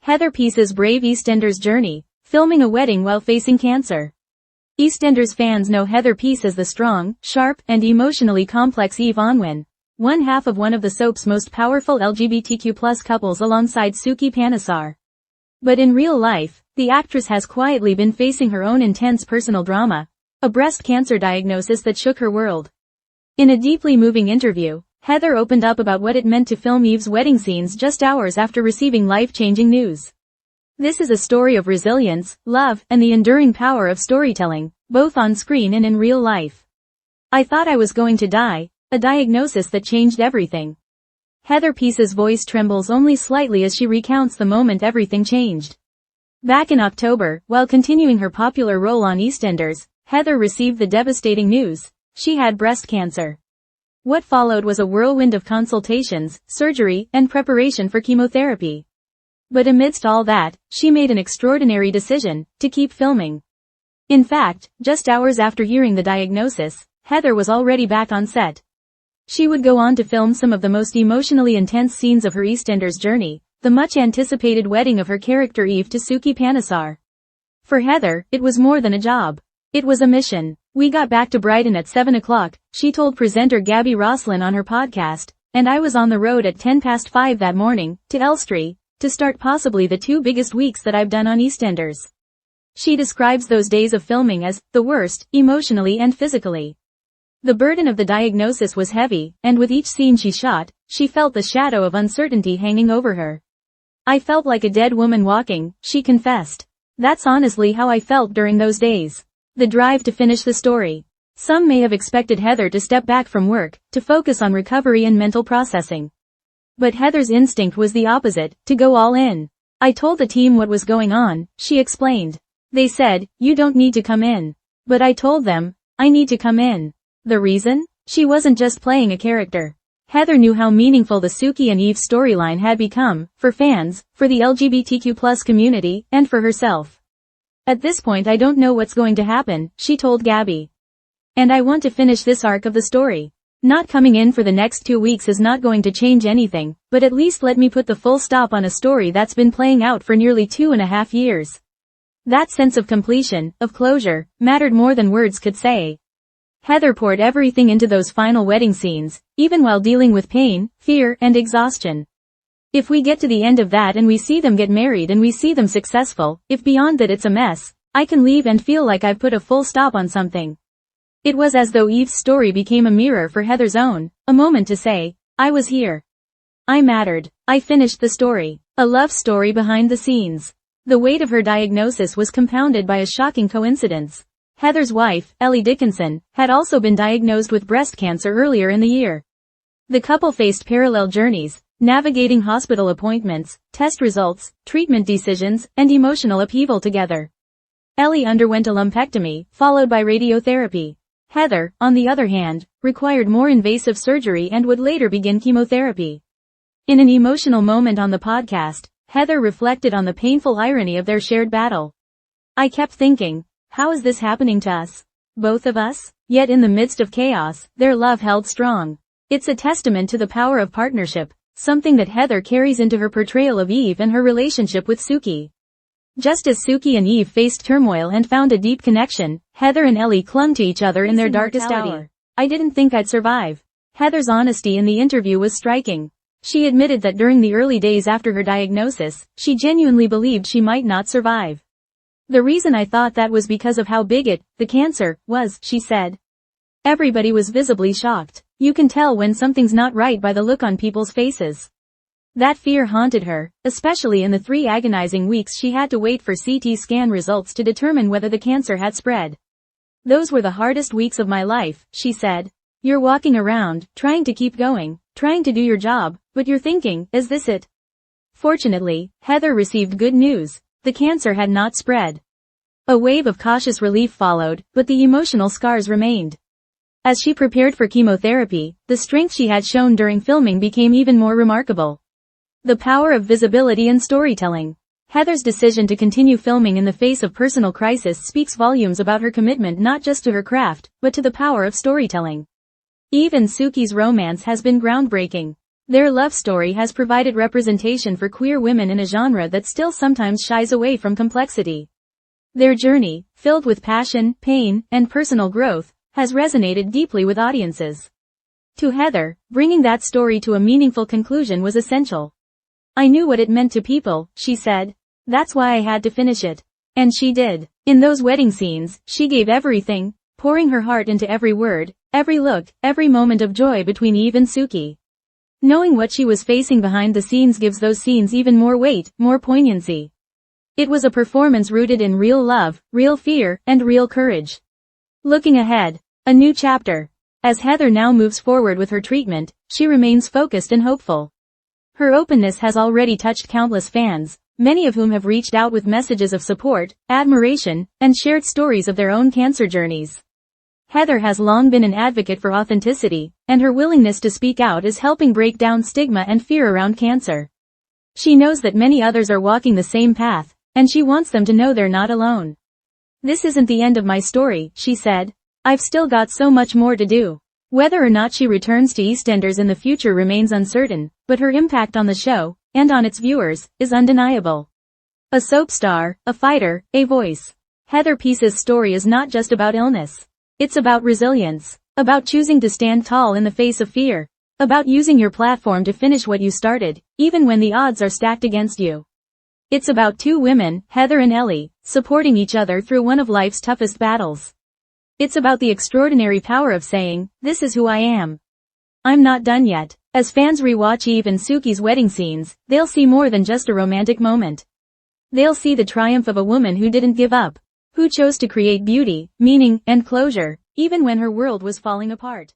Heather Peace's brave EastEnders journey, filming a wedding while facing cancer. EastEnders fans know Heather Peace as the strong, sharp, and emotionally complex Eve Onwin, one half of one of the soap's most powerful LGBTQ+ couples alongside Suki Panesar. But in real life, the actress has quietly been facing her own intense personal drama, a breast cancer diagnosis that shook her world. In a deeply moving interview, Heather opened up about what it meant to film Eve's wedding scenes just hours after receiving life-changing news. This is a story of resilience, love, and the enduring power of storytelling, both on screen and in real life. I thought I was going to die, a diagnosis that changed everything. Heather Peace's voice trembles only slightly as she recounts the moment everything changed. Back in October, while continuing her popular role on EastEnders, Heather received the devastating news: she had breast cancer. What followed was a whirlwind of consultations, surgery, and preparation for chemotherapy. But amidst all that, she made an extraordinary decision: to keep filming. In fact, just hours after hearing the diagnosis, Heather was already back on set. She would go on to film some of the most emotionally intense scenes of her EastEnders journey, the much-anticipated wedding of her character Eve to Suki Panesar. For Heather, it was more than a job. It was a mission. "We got back to Brighton at 7 o'clock, she told presenter Gabby Roslin on her podcast, and I was on the road at 5:10 that morning, to Elstree, to start possibly the 2 biggest weeks that I've done on EastEnders." She describes those days of filming as the worst, emotionally and physically. The burden of the diagnosis was heavy, and with each scene she shot, she felt the shadow of uncertainty hanging over her. "I felt like a dead woman walking," she confessed. "That's honestly how I felt during those days." The drive to finish the story. Some may have expected Heather to step back from work, to focus on recovery and mental processing. But Heather's instinct was the opposite: to go all in. "I told the team what was going on," she explained. "They said, you don't need to come in. But I told them, I need to come in." The reason? She wasn't just playing a character. Heather knew how meaningful the Suki and Eve storyline had become, for fans, for the LGBTQ+ community, and for herself. "At this point I don't know what's going to happen," she told Gabby. "And I want to finish this arc of the story. Not coming in for the next 2 weeks is not going to change anything, but at least let me put the full stop on a story that's been playing out for nearly 2.5 years. That sense of completion, of closure, mattered more than words could say. Heather poured everything into those final wedding scenes, even while dealing with pain, fear, and exhaustion. "If we get to the end of that and we see them get married and we see them successful, if beyond that it's a mess, I can leave and feel like I've put a full stop on something." It was as though Eve's story became a mirror for Heather's own, a moment to say, "I was here. I mattered. I finished the story." A love story behind the scenes. The weight of her diagnosis was compounded by a shocking coincidence. Heather's wife, Ellie Dickinson, had also been diagnosed with breast cancer earlier in the year. The couple faced parallel journeys, navigating hospital appointments, test results, treatment decisions, and emotional upheaval together. Ellie underwent a lumpectomy, followed by radiotherapy. Heather, on the other hand, required more invasive surgery and would later begin chemotherapy. In an emotional moment on the podcast, Heather reflected on the painful irony of their shared battle. "I kept thinking, how is this happening to us? Both of us?" Yet in the midst of chaos, their love held strong. It's a testament to the power of partnership, something that Heather carries into her portrayal of Eve and her relationship with Suki. Just as Suki and Eve faced turmoil and found a deep connection, Heather and Ellie clung to each other in their darkest hour. "I didn't think I'd survive." Heather's honesty in the interview was striking. She admitted that during the early days after her diagnosis, she genuinely believed she might not survive. "The reason I thought that was because of how big the cancer, was," she said. Everybody was visibly shocked. You can tell when something's not right by the look on people's faces. That fear haunted her, especially in the 3 agonizing weeks she had to wait for CT scan results to determine whether the cancer had spread. "Those were the hardest weeks of my life," she said. "You're walking around, trying to keep going, trying to do your job, but you're thinking, is this it?" Fortunately, Heather received good news. The cancer had not spread. A wave of cautious relief followed, but the emotional scars remained. As she prepared for chemotherapy, the strength she had shown during filming became even more remarkable. The power of visibility and storytelling. Heather's decision to continue filming in the face of personal crisis speaks volumes about her commitment not just to her craft, but to the power of storytelling. Eve and Suki's romance has been groundbreaking. Their love story has provided representation for queer women in a genre that still sometimes shies away from complexity. Their journey, filled with passion, pain, and personal growth, has resonated deeply with audiences. To Heather, bringing that story to a meaningful conclusion was essential. "I knew what it meant to people," she said. "That's why I had to finish it." And she did. In those wedding scenes, she gave everything, pouring her heart into every word, every look, every moment of joy between Eve and Suki. Knowing what she was facing behind the scenes gives those scenes even more weight, more poignancy. It was a performance rooted in real love, real fear, and real courage. Looking ahead. A new chapter. As Heather now moves forward with her treatment, she remains focused and hopeful. Her openness has already touched countless fans, many of whom have reached out with messages of support, admiration, and shared stories of their own cancer journeys. Heather has long been an advocate for authenticity, and her willingness to speak out is helping break down stigma and fear around cancer. She knows that many others are walking the same path, and she wants them to know they're not alone. "This isn't the end of my story," she said. "I've still got so much more to do." Whether or not she returns to EastEnders in the future remains uncertain, but her impact on the show, and on its viewers, is undeniable. A soap star, a fighter, a voice. Heather Peace's story is not just about illness. It's about resilience, about choosing to stand tall in the face of fear, about using your platform to finish what you started, even when the odds are stacked against you. It's about two women, Heather and Ellie, supporting each other through one of life's toughest battles. It's about the extraordinary power of saying, "This is who I am. I'm not done yet." As fans rewatch Eve and Suki's wedding scenes, they'll see more than just a romantic moment. They'll see the triumph of a woman who didn't give up, who chose to create beauty, meaning, and closure, even when her world was falling apart.